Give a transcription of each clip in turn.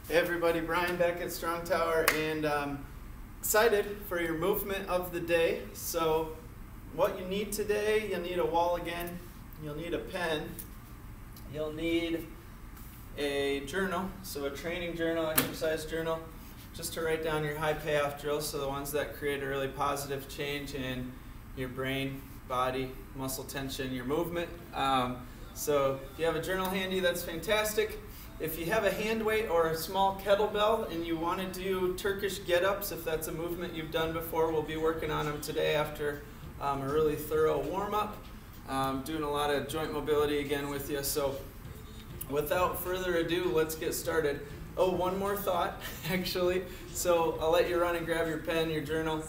Hey everybody, Brian back at Strong Tower, and excited for your movement of the day. So what you need today, you'll need a wall again, you'll need a pen, you'll need a journal, so a training journal, exercise journal, just to write down your high payoff drills, so the ones that create a really positive change in your brain, body, muscle tension, your movement. So if you have a journal handy, that's fantastic. If you have a hand weight or a small kettlebell and you want to do Turkish get-ups, if that's a movement you've done before, we'll be working on them today after a really thorough warm-up. Doing a lot of joint mobility again with you. So without further ado, let's get started. Oh, one more thought, actually. So I'll let you run and grab your pen, your journal.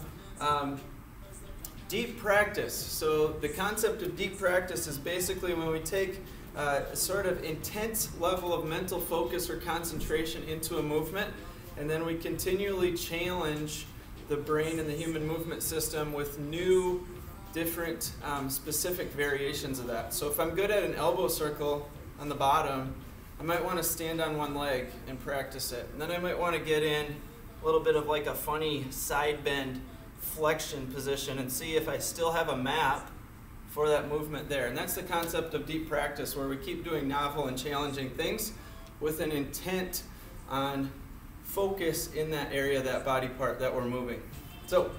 Deep practice. So the concept of deep practice is basically when we take a sort of intense level of mental focus or concentration into a movement, and then we continually challenge the brain and the human movement system with new, different, specific variations of that. So if I'm good at an elbow circle on the bottom, I might want to stand on one leg and practice it. And then I might want to get in a little bit of like a funny side bend flexion position and see if I still have a map for that movement there. And that's the concept of deep practice, where we keep doing novel and challenging things with an intent on focus in that area, that body part that we're moving. So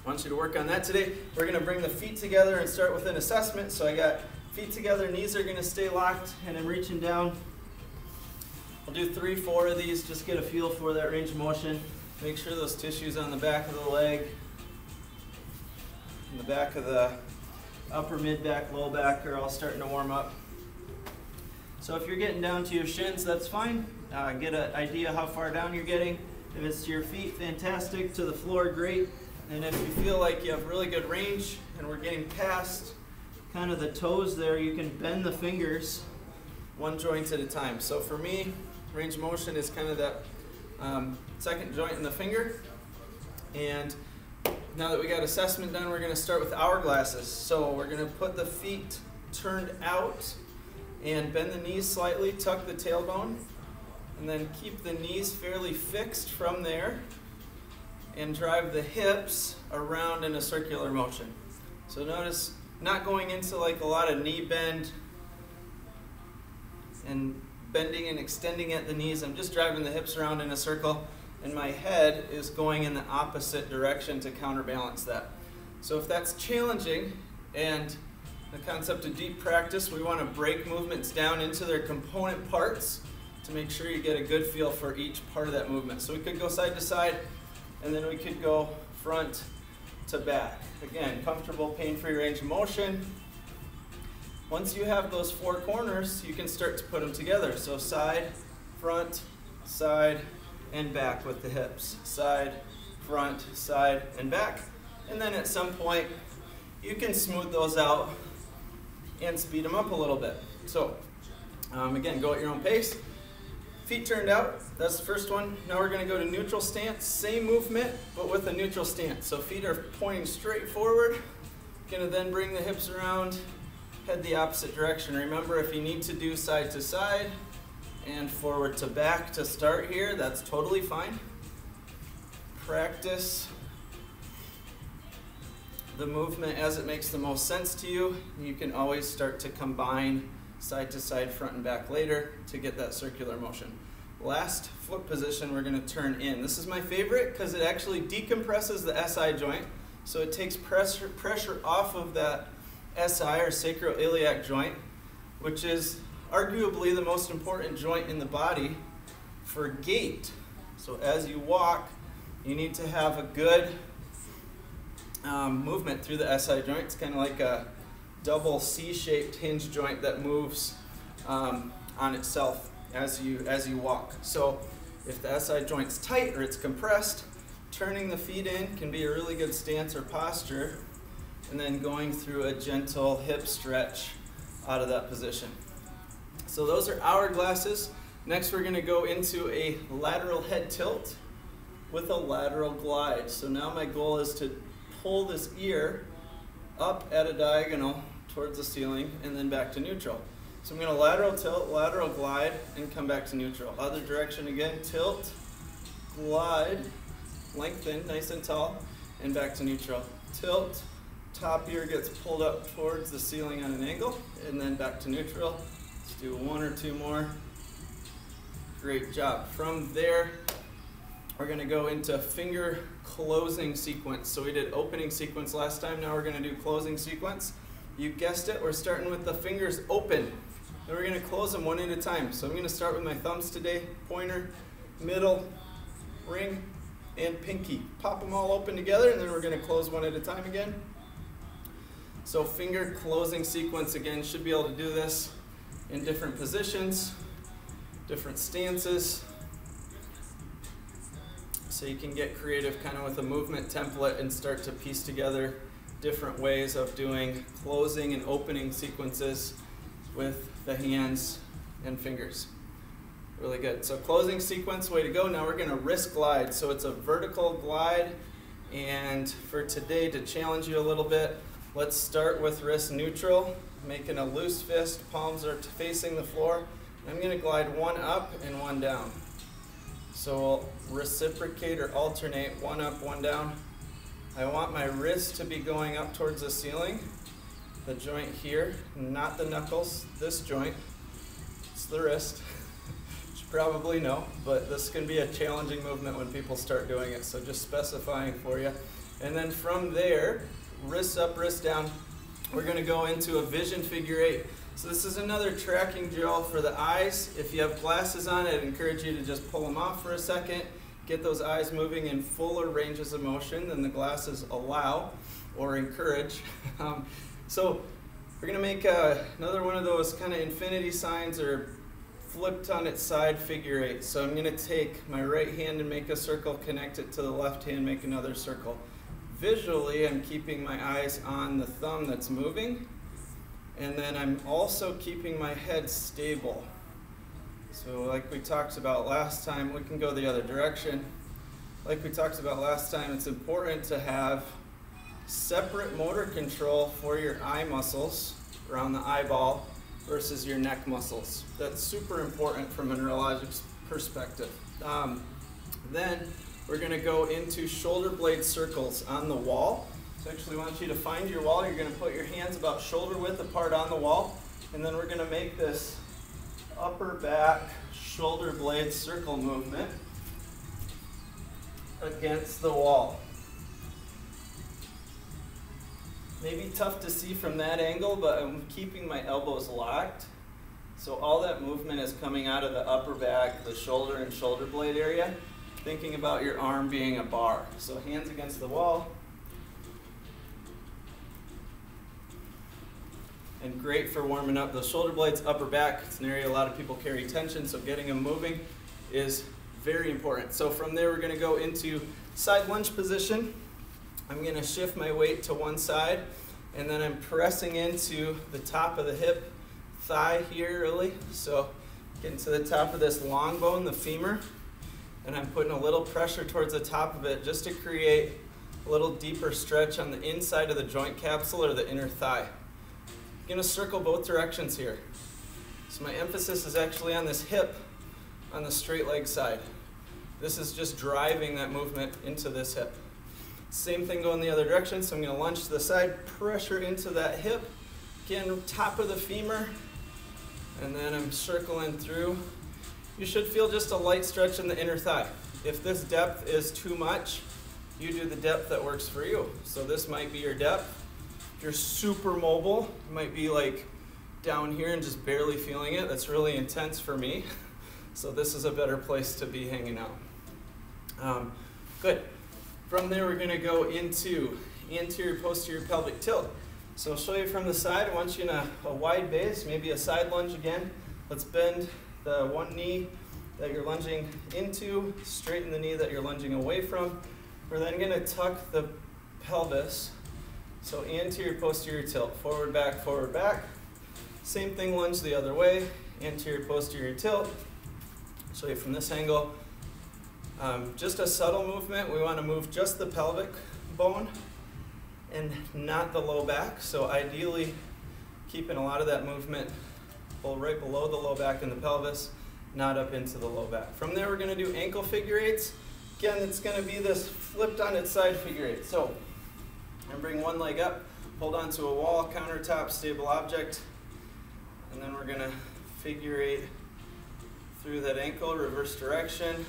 I want you to work on that today. We're going to bring the feet together and start with an assessment. So I got feet together, knees are going to stay locked, and I'm reaching down. I'll do 3, 4 of these, just get a feel for that range of motion. Make sure those tissues on the back of the leg, in the back of the upper mid back, low back are all starting to warm up. So if you're getting down to your shins, that's fine. Get an idea how far down you're getting. If it's to your feet, fantastic. To the floor, great. And if you feel like you have really good range and we're getting past kind of the toes there, you can bend the fingers one joint at a time. So for me, range of motion is kind of that second joint in the finger. And now that we got assessment done, we're going to start with hourglasses. So we're going to put the feet turned out and bend the knees slightly, tuck the tailbone, and then keep the knees fairly fixed from there and drive the hips around in a circular motion. So notice not going into like a lot of knee bend and bending and extending at the knees. I'm just driving the hips around in a circle, and my head is going in the opposite direction to counterbalance that. So if that's challenging, and the concept of deep practice, we want to break movements down into their component parts to make sure you get a good feel for each part of that movement. So we could go side to side, and then we could go front to back. Again, comfortable, pain-free range of motion. Once you have those 4 corners, you can start to put them together. So side, front, side, and back with the hips. Side, front, side, and back. And then at some point, you can smooth those out and speed them up a little bit. So again, go at your own pace. Feet turned out, that's the first one. Now we're going to go to neutral stance. Same movement, but with a neutral stance. So feet are pointing straight forward. Going to then bring the hips around, head the opposite direction. Remember, if you need to do side to side and forward to back to start here, that's totally fine. Practice the movement as it makes the most sense to you. You can always start to combine side to side, front and back later to get that circular motion. Last foot position, we're going to turn in. This is my favorite because it actually decompresses the SI joint. So it takes pressure off of that SI or sacroiliac joint, which is arguably the most important joint in the body for gait. So as you walk, you need to have a good movement through the SI joint. It's kind of like a double C-shaped hinge joint that moves on itself as you walk. So if the SI joint's tight or it's compressed, turning the feet in can be a really good stance or posture, and then going through a gentle hip stretch out of that position. So those are hourglasses. Next we're going to go into a lateral head tilt with a lateral glide. So now my goal is to pull this ear up at a diagonal towards the ceiling and then back to neutral. So I'm going to lateral tilt, lateral glide, and come back to neutral. Other direction again, tilt, glide, lengthen, nice and tall, and back to neutral. Tilt, top ear gets pulled up towards the ceiling on an angle, and then back to neutral. Let's do one or two more. Great job. From there, we're going to go into finger closing sequence. So we did opening sequence last time, now we're going to do closing sequence. You guessed it, we're starting with the fingers open. Then we're going to close them one at a time. So I'm going to start with my thumbs today, pointer, middle, ring, and pinky. Pop them all open together, and then we're going to close one at a time again. So finger closing sequence again, should be able to do this in different positions, different stances. So you can get creative kind of with a movement template and start to piece together different ways of doing closing and opening sequences with the hands and fingers. Really good. So closing sequence, way to go. Now we're going to wrist glide. So it's a vertical glide, and for today, to challenge you a little bit, let's start with wrist neutral, making a loose fist, palms are facing the floor. I'm going to glide one up and one down. So we'll reciprocate or alternate, one up, one down. I want my wrist to be going up towards the ceiling, the joint here, not the knuckles, this joint. It's the wrist. You should probably know, but this can be a challenging movement when people start doing it, so just specifying for you. And then from there, wrist up, wrist down, we're going to go into a vision figure 8. So this is another tracking drill for the eyes. If you have glasses on, I'd encourage you to just pull them off for a second. Get those eyes moving in fuller ranges of motion than the glasses allow or encourage. So we're going to make another one of those kind of infinity signs or flipped on its side figure 8. So I'm going to take my right hand and make a circle, connect it to the left hand, make another circle. Visually, I'm keeping my eyes on the thumb that's moving, and then I'm also keeping my head stable. So like we talked about last time, we can go the other direction. Like we talked about last time, it's important to have separate motor control for your eye muscles around the eyeball versus your neck muscles. That's super important from a neurologic perspective. Then we're going to go into shoulder blade circles on the wall. So actually I want you to find your wall. You're going to put your hands about shoulder width apart on the wall, and then we're going to make this upper back shoulder blade circle movement against the wall. Maybe tough to see from that angle, but I'm keeping my elbows locked. So all that movement is coming out of the upper back, the shoulder and shoulder blade area, thinking about your arm being a bar. So hands against the wall. And great for warming up those shoulder blades, upper back. It's an area a lot of people carry tension, so getting them moving is very important. So from there, we're going to go into side lunge position. I'm going to shift my weight to one side, and then I'm pressing into the top of the hip, thigh here really. So getting to the top of this long bone, the femur, and I'm putting a little pressure towards the top of it just to create a little deeper stretch on the inside of the joint capsule or the inner thigh. I'm going to circle both directions here. So my emphasis is actually on this hip on the straight leg side. This is just driving that movement into this hip. Same thing going the other direction, so I'm going to lunge to the side, pressure into that hip, again top of the femur, and then I'm circling through. You should feel just a light stretch in the inner thigh. If this depth is too much, you do the depth that works for you. So this might be your depth. If you're super mobile, you might be like down here and just barely feeling it. That's really intense for me. So this is a better place to be hanging out. Good. From there, we're going to go into anterior posterior pelvic tilt. So I'll show you from the side. I want you in a wide base, maybe a side lunge again. Let's bend the one knee that you're lunging into, straighten the knee that you're lunging away from. We're then going to tuck the pelvis. So anterior posterior tilt, forward back, forward back. Same thing, lunge the other way, anterior posterior tilt. Show you from this angle. Just a subtle movement. We want to move just the pelvic bone and not the low back. So ideally keeping a lot of that movement pull right below the low back and the pelvis, not up into the low back. From there, we're going to do ankle figure eights. Again, it's going to be this flipped on its side figure eight. So, and bring one leg up, hold onto a wall, countertop, stable object, and then we're going to figure eight through that ankle, reverse direction.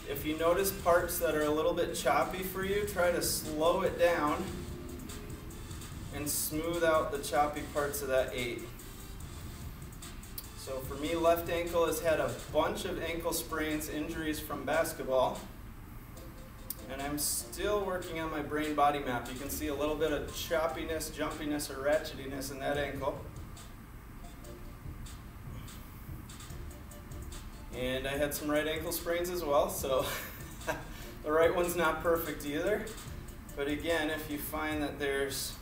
If you notice parts that are a little bit choppy for you, try to slow it down and smooth out the choppy parts of that eight. So for me, left ankle has had a bunch of ankle sprains, injuries from basketball, and I'm still working on my brain body map. You can see a little bit of choppiness, jumpiness, or ratchetiness in that ankle. And I had some right ankle sprains as well, so the right one's not perfect either. But again, if you find that there's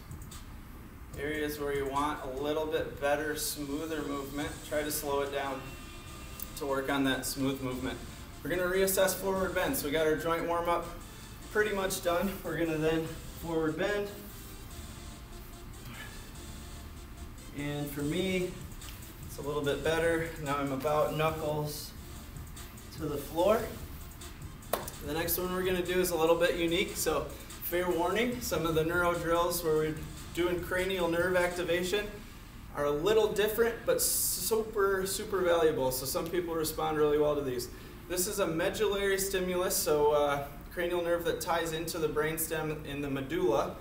areas where you want a little bit better, smoother movement, try to slow it down to work on that smooth movement. We're going to reassess forward bend. So we got our joint warm up pretty much done. We're going to then forward bend. And for me, it's a little bit better. Now I'm about knuckles to the floor. The next one we're going to do is a little bit unique. So fair warning, some of the neuro drills where we're doing cranial nerve activation are a little different, but super, super valuable. So some people respond really well to these. This is a medullary stimulus, so cranial nerve that ties into the brainstem in the medulla.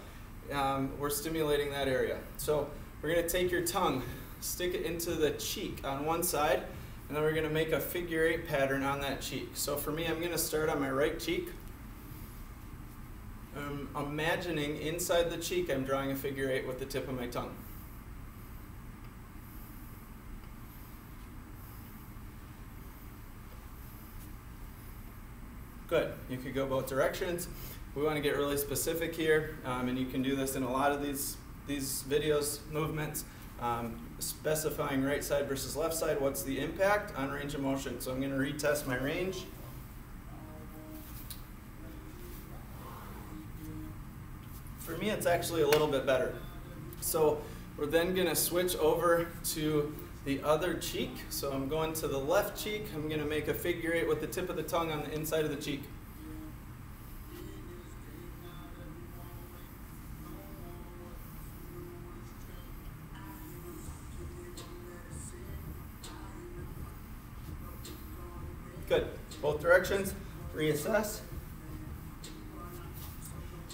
We're stimulating that area. So we're going to take your tongue, stick it into the cheek on one side, and then we're going to make a figure eight pattern on that cheek. So for me, I'm going to start on my right cheek. Imagining inside the cheek, I'm drawing a figure eight with the tip of my tongue. Good. You could go both directions. We want to get really specific here, and you can do this in a lot of these videos, movements, specifying right side versus left side. What's the impact on range of motion? So I'm going to retest my range. For me, it's actually a little bit better. So we're then going to switch over to the other cheek. So I'm going to the left cheek. I'm going to make a figure eight with the tip of the tongue on the inside of the cheek. Good. Both directions. Reassess.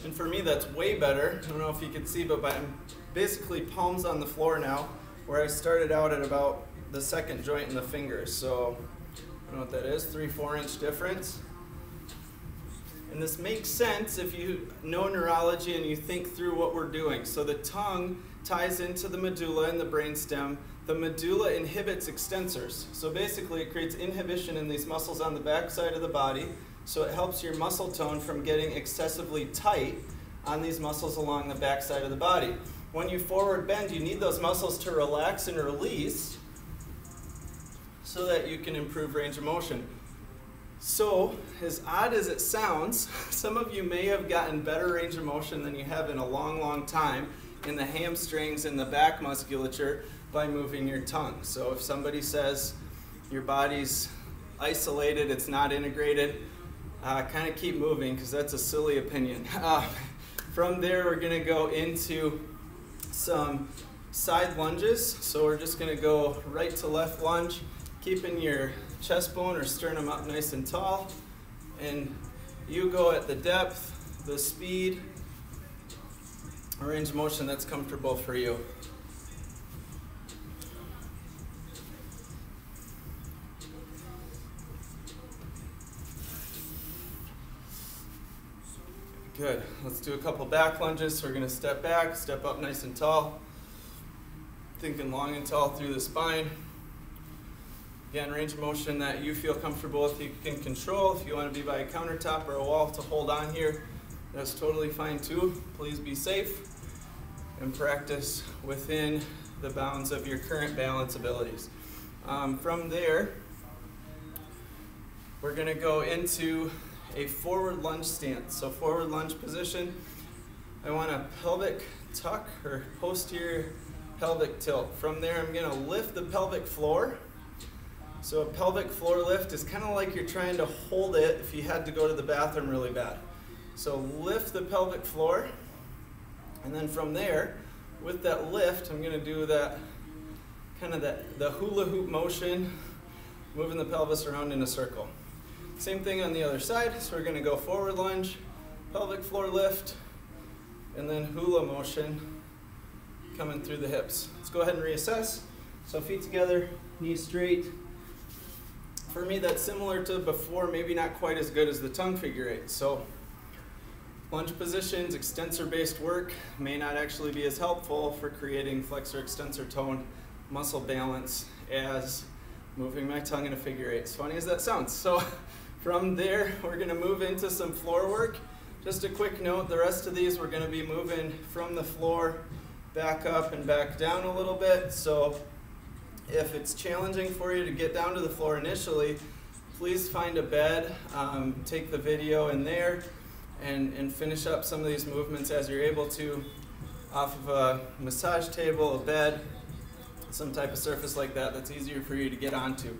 And for me, that's way better. I don't know if you can see, but I'm basically palms on the floor now, where I started out at about the second joint in the fingers. So I don't know what that is, 3-4 inch difference. And this makes sense if you know neurology and you think through what we're doing. So the tongue ties into the medulla and the brainstem. The medulla inhibits extensors. So basically it creates inhibition in these muscles on the back side of the body. So it helps your muscle tone from getting excessively tight on these muscles along the back side of the body. When you forward bend, you need those muscles to relax and release so that you can improve range of motion. So, as odd as it sounds, some of you may have gotten better range of motion than you have in a long, long time in the hamstrings and the back musculature by moving your tongue. So if somebody says your body's isolated, it's not integrated, kind of keep moving, because that's a silly opinion. From there, we're going to go into some side lunges. So we're just going to go right to left lunge, keeping your chest bone or sternum up nice and tall. And you go at the depth, the speed, or range of motion that's comfortable for you. Good. Let's do a couple back lunges. So we're going to step back, step up nice and tall. Thinking long and tall through the spine. Again, range of motion that you feel comfortable with, you can control. If you want to be by a countertop or a wall to hold on here, that's totally fine too. Please be safe and practice within the bounds of your current balance abilities. From there, we're going to go into a forward lunge stance. So forward lunge position, I want a pelvic tuck or posterior pelvic tilt. From there, I'm gonna lift the pelvic floor. So a pelvic floor lift is kind of like you're trying to hold it if you had to go to the bathroom really bad. So lift the pelvic floor, and then from there, with that lift, I'm gonna do that kind of the hula hoop motion, moving the pelvis around in a circle. Same thing on the other side, so we're gonna go forward lunge, pelvic floor lift, and then hula motion coming through the hips. Let's go ahead and reassess. So feet together, knees straight. For me, that's similar to before, maybe not quite as good as the tongue figure eight. So lunge positions, extensor-based work may not actually be as helpful for creating flexor-extensor tone muscle balance as moving my tongue in a figure eight. As funny as that sounds. So from there, we're gonna move into some floor work. Just a quick note, the rest of these we're gonna be moving from the floor back up and back down a little bit. So if it's challenging for you to get down to the floor initially, please find a bed, take the video in there, and finish up some of these movements as you're able to off of a massage table, a bed, some type of surface like that that's easier for you to get onto.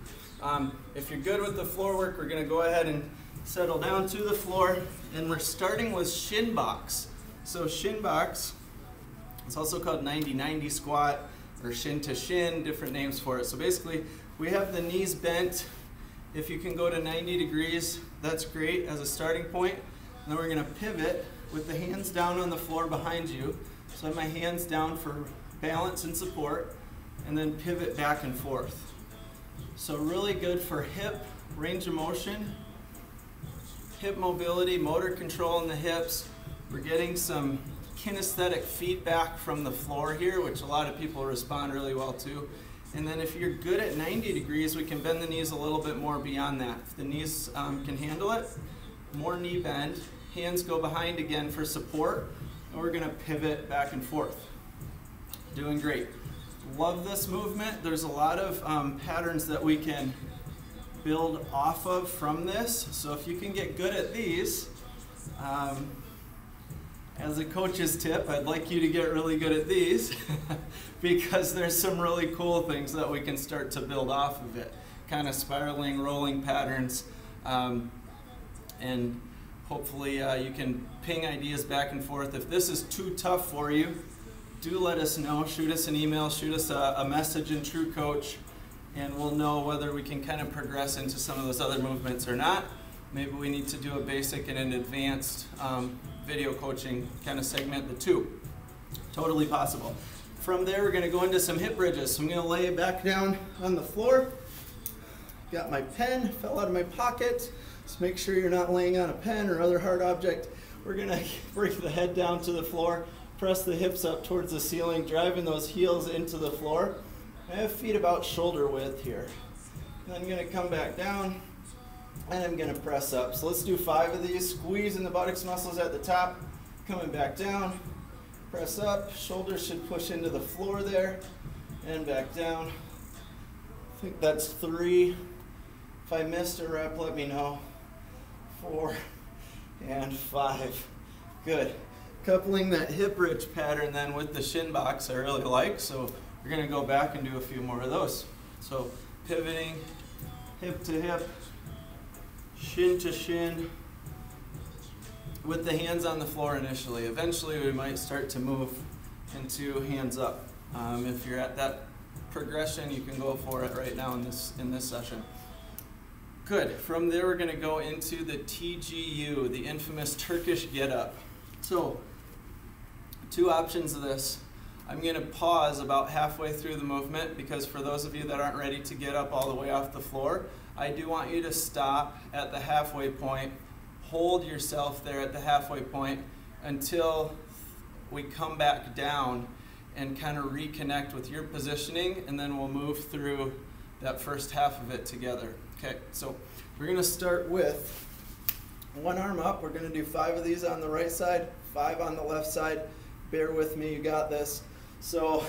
If you're good with the floor work, we're going to go ahead and settle down to the floor, and we're starting with shin box. So shin box, it's also called 90-90 squat or shin to shin, different names for it. So basically, we have the knees bent. If you can go to 90 degrees, that's great as a starting point. And then we're going to pivot with the hands down on the floor behind you. So I have my hands down for balance and support, and then pivot back and forth. So really good for hip range of motion, hip mobility, motor control in the hips. We're getting some kinesthetic feedback from the floor here, which a lot of people respond really well to. And then if you're good at 90 degrees, we can bend the knees a little bit more beyond that. If the knees can handle it, more knee bend, hands go behind again for support, and we're gonna pivot back and forth. Doing great. Love this movement. There's a lot of patterns that we can build off of from this. So if you can get good at these, as a coach's tip, I'd like you to get really good at these because there's some really cool things that we can start to build off of it. Kind of spiraling, rolling patterns, and hopefully you can ping ideas back and forth. If this is too tough for you, do let us know. Shoot us an email, shoot us a message in True Coach, and we'll know whether we can kind of progress into some of those other movements or not. Maybe we need to do a basic and an advanced video coaching kind of segment the two. Totally possible. From there, we're going to go into some hip bridges. So I'm going to lay back down on the floor. Got my pen, fell out of my pocket. Just make sure you're not laying on a pen or other hard object. We're going to bring the head down to the floor, press the hips up towards the ceiling, driving those heels into the floor. I have feet about shoulder width here. And I'm going to come back down, and I'm going to press up. So let's do 5 of these. Squeezing the buttocks muscles at the top, coming back down, press up. Shoulders should push into the floor there, and back down. I think that's 3. If I missed a rep, let me know. 4 and 5. Good. Coupling that hip bridge pattern then with the shin box I really like, so we're going to go back and do a few more of those. So pivoting, hip to hip, shin to shin, with the hands on the floor initially. Eventually we might start to move into hands up. If you're at that progression, you can go for it right now in this session. Good. From there we're going to go into the TGU, the infamous Turkish get up. So 2 options of this. I'm going to pause about halfway through the movement because for those of you that aren't ready to get up all the way off the floor, I do want you to stop at the halfway point, hold yourself there at the halfway point until we come back down and kind of reconnect with your positioning, and then we'll move through that first half of it together. Okay, so we're going to start with one arm up. We're going to do 5 of these on the right side, 5 on the left side. Bear with me, you got this. So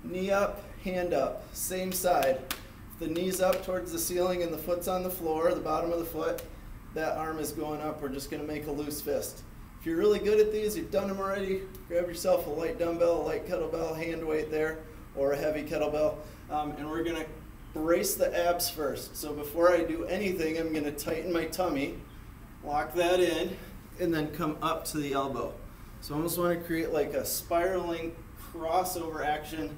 knee up, hand up, same side. If the knee's up towards the ceiling and the foot's on the floor, the bottom of the foot, that arm is going up. We're just going to make a loose fist. If you're really good at these, you've done them already, grab yourself a light dumbbell, a light kettlebell, hand weight there, or a heavy kettlebell. And we're gonna brace the abs first. So before I do anything, I'm gonna tighten my tummy, lock that in, and then come up to the elbow. So I almost wanna create like a spiraling crossover action,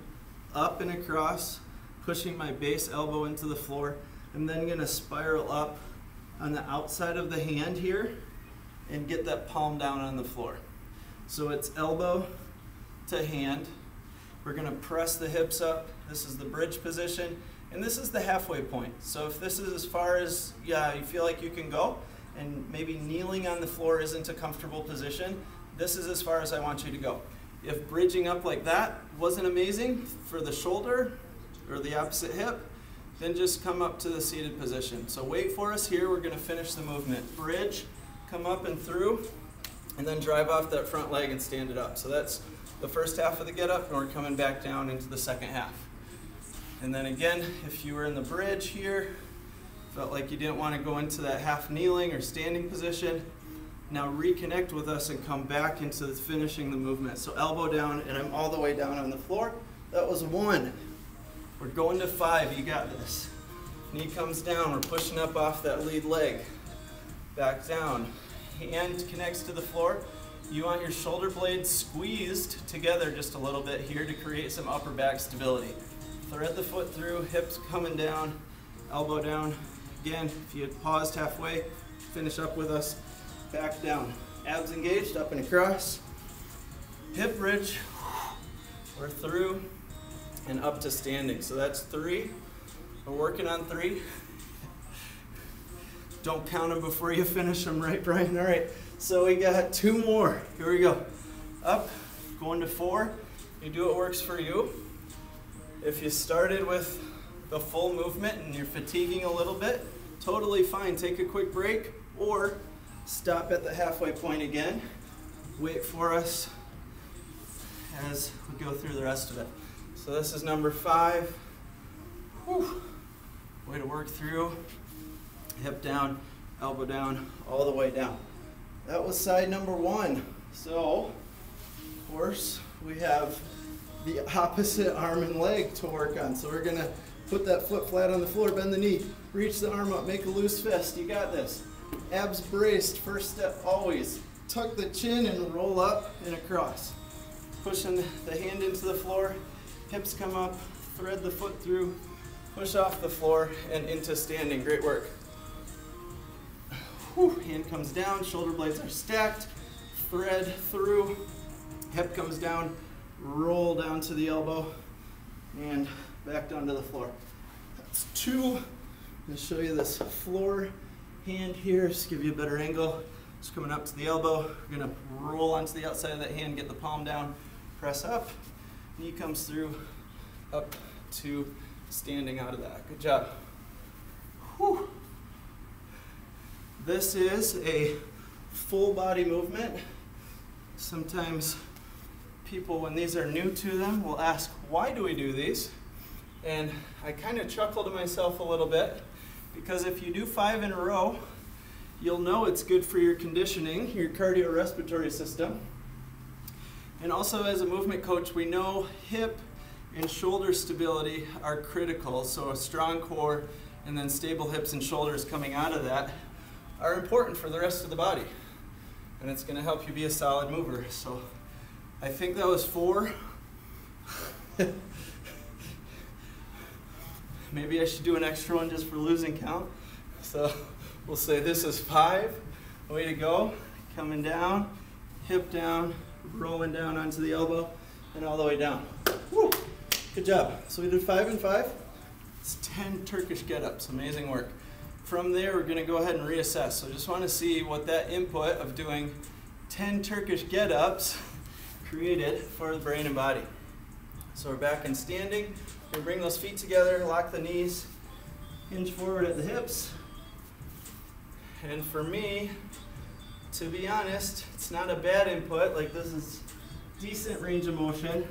up and across, pushing my base elbow into the floor. I'm then gonna spiral up on the outside of the hand here and get that palm down on the floor. So it's elbow to hand. We're gonna press the hips up. This is the bridge position, and this is the halfway point. So if this is as far as you feel like you can go, and maybe kneeling on the floor isn't a comfortable position, this is as far as I want you to go. If bridging up like that wasn't amazing for the shoulder or the opposite hip, then just come up to the seated position. So wait for us here, we're gonna finish the movement. Bridge, come up and through, and then drive off that front leg and stand it up. So that's the first half of the get up, and we're coming back down into the second half. And then again, if you were in the bridge here, felt like you didn't want to go into that half kneeling or standing position, now reconnect with us and come back into finishing the movement. So elbow down, and I'm all the way down on the floor. That was 1. We're going to 5, you got this. Knee comes down, we're pushing up off that lead leg. Back down, hand connects to the floor. You want your shoulder blades squeezed together just a little bit here to create some upper back stability. Thread the foot through, hips coming down, elbow down. Again, if you had paused halfway, finish up with us, back down. Abs engaged, up and across. Hip bridge, we're through and up to standing. So that's 3, we're working on 3. Don't count them before you finish them, right, Brian? All right, so we got 2 more. Here we go. Up, going to 4. You do what works for you. If you started with the full movement and you're fatiguing a little bit, totally fine. Take a quick break or stop at the halfway point again. Wait for us as we go through the rest of it. So this is number 5. Whew. Way to work through. Hip down, elbow down, all the way down. That was side number 1. So, of course, we have the opposite arm and leg to work on. So we're gonna put that foot flat on the floor, bend the knee, reach the arm up, make a loose fist. You got this. Abs braced, first step always. Tuck the chin and roll up and across. Pushing the hand into the floor, hips come up, thread the foot through, push off the floor and into standing. Great work. Whew. Hand comes down, shoulder blades are stacked, thread through, hip comes down, roll down to the elbow, and back down to the floor. That's 2. I'm going to show you this floor hand here, just give you a better angle. Just coming up to the elbow, we're going to roll onto the outside of that hand, get the palm down, press up, knee comes through, up to standing out of that. Good job. Whew. This is a full body movement. Sometimes people, when these are new to them, will ask, why do we do these? And I kind of chuckle to myself a little bit, because if you do 5 in a row, you'll know it's good for your conditioning, your cardiorespiratory system. And also as a movement coach, we know hip and shoulder stability are critical. So a strong core and then stable hips and shoulders coming out of that are important for the rest of the body. And it's going to help you be a solid mover. So I think that was 4. Maybe I should do an extra one just for losing count. So we'll say this is 5. Way to go. Coming down, hip down, rolling down onto the elbow, and all the way down. Woo. Good job. So we did 5 and 5. It's 10 Turkish get-ups. Amazing work. From there, we're going to go ahead and reassess. So just want to see what that input of doing 10 Turkish get-ups created for the brain and body. So we're back in standing. We bring those feet together, lock the knees, hinge forward at the hips. And for me, to be honest, it's not a bad input. Like, this is decent range of motion,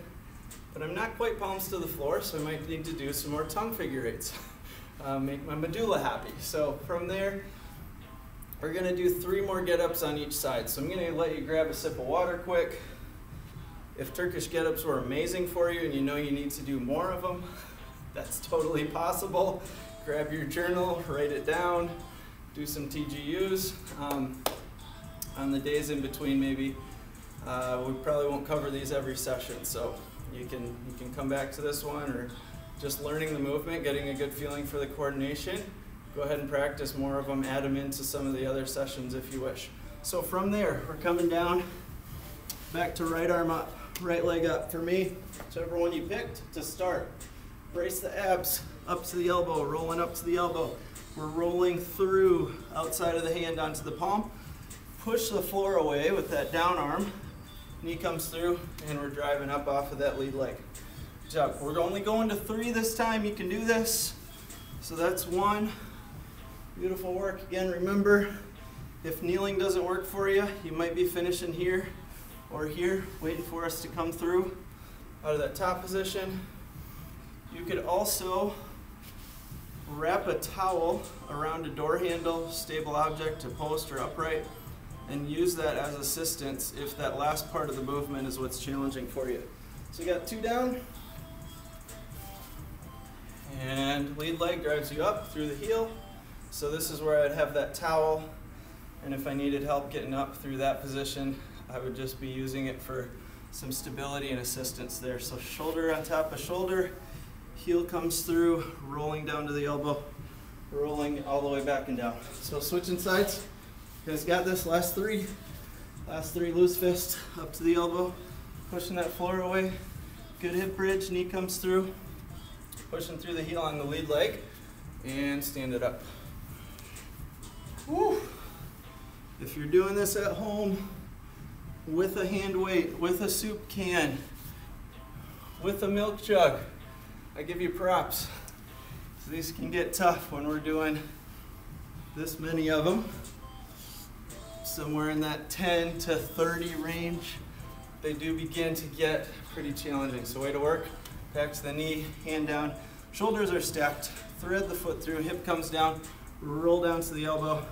but I'm not quite palms to the floor, so I might need to do some more tongue figure eights. Make my medulla happy. So from there, We're gonna do 3 more get-ups on each side. So I'm gonna let you grab a sip of water quick. If Turkish get-ups were amazing for you and you know you need to do more of them, that's totally possible. Grab your journal, write it down, do some TGUs. On the days in between, maybe we probably won't cover these every session, so you can come back to this one, or just learning the movement, getting a good feeling for the coordination. Go ahead and practice more of them, add them into some of the other sessions if you wish. So from there, we're coming down, back to right arm up, right leg up. For me, whichever one you picked to start. Brace the abs, up to the elbow, rolling up to the elbow. We're rolling through outside of the hand onto the palm. Push the floor away with that down arm. Knee comes through, and we're driving up off of that lead leg. Good job. We're only going to 3 this time. You can do this. So that's 1. Beautiful work. Again, remember, if kneeling doesn't work for you, you might be finishing here or here, waiting for us to come through out of that top position. You could also wrap a towel around a door handle, stable object, a post or upright, and use that as assistance if that last part of the movement is what's challenging for you. So you got 2 down, and lead leg drives you up through the heel. So this is where I'd have that towel, and if I needed help getting up through that position, I would just be using it for some stability and assistance there. So shoulder on top of shoulder, heel comes through, rolling down to the elbow, rolling all the way back and down. So switching sides. You guys got this. Last 3. Last 3, loose fist, up to the elbow, pushing that floor away. Good hip bridge, knee comes through, pushing through the heel on the lead leg, and stand it up. Woo. If you're doing this at home with a hand weight, with a soup can, with a milk jug, I give you props. So these can get tough when we're doing this many of them. Somewhere in that 10 to 30 range, they do begin to get pretty challenging. So way to work, back to the knee, hand down, shoulders are stacked, thread the foot through, hip comes down, roll down to the elbow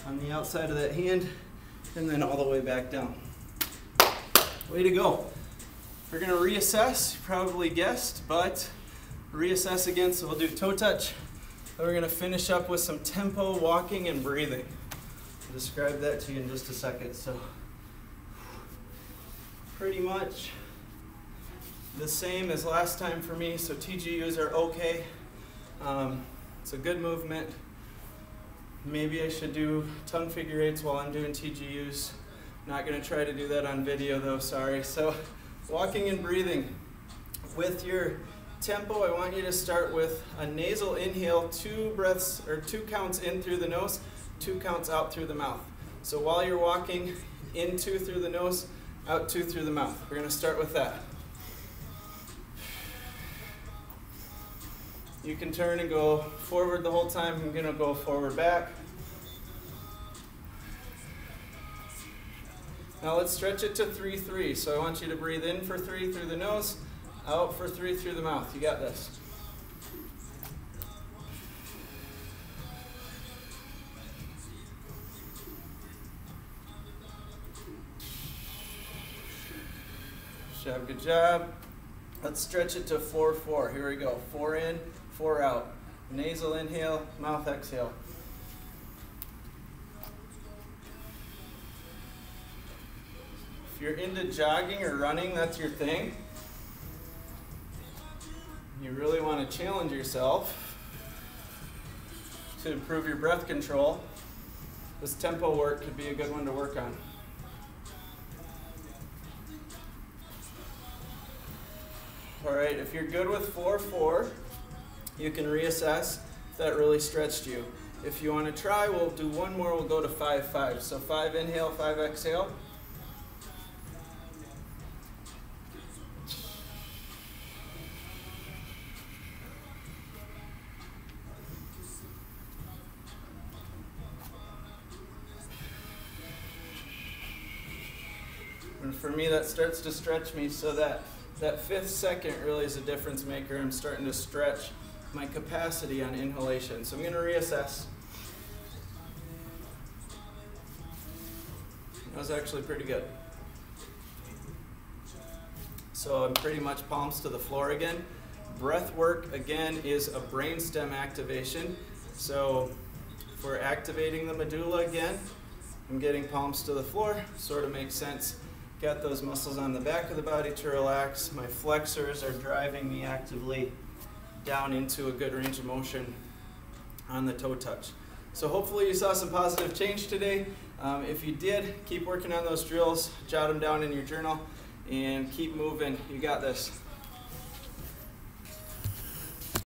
on the outside of that hand, and then all the way back down. Way to go. We're gonna reassess, you probably guessed, but reassess again, so we'll do toe touch, and we're gonna finish up with some tempo walking and breathing. I'll describe that to you in just a second. So pretty much the same as last time for me, so TGUs are okay. It's a good movement. Maybe I should do tongue figure 8s while I'm doing TGUs. Not gonna try to do that on video though, sorry. So walking and breathing. With your tempo, I want you to start with a nasal inhale, 2 breaths or 2 counts in through the nose, 2 counts out through the mouth. So while you're walking, in 2 through the nose, out 2 through the mouth. We're gonna start with that. You can turn and go forward the whole time. I'm gonna go forward back. Now let's stretch it to 3-3. So I want you to breathe in for 3 through the nose, out for 3 through the mouth. You got this. Good job, good job. Let's stretch it to 4-4. Here we go. 4 in, 4 out. Nasal inhale, mouth exhale. If you're into jogging or running, that's your thing. You really want to challenge yourself to improve your breath control. This tempo work could be a good one to work on. All right, if you're good with 4-4, you can reassess if that really stretched you. If you want to try, we'll do one more, we'll go to 5-5. So 5 inhale, 5 exhale. And for me, that starts to stretch me, so that 5th second really is a difference maker. I'm starting to stretch my capacity on inhalation. So I'm going to reassess. That was actually pretty good. So I'm pretty much palms to the floor again. Breath work, again, is a brainstem activation. So if we're activating the medulla again, I'm getting palms to the floor, sort of makes sense. Got those muscles on the back of the body to relax. My flexors are driving me actively down into a good range of motion on the toe touch. So hopefully you saw some positive change today. If you did, keep working on those drills, jot them down in your journal, and keep moving. You got this.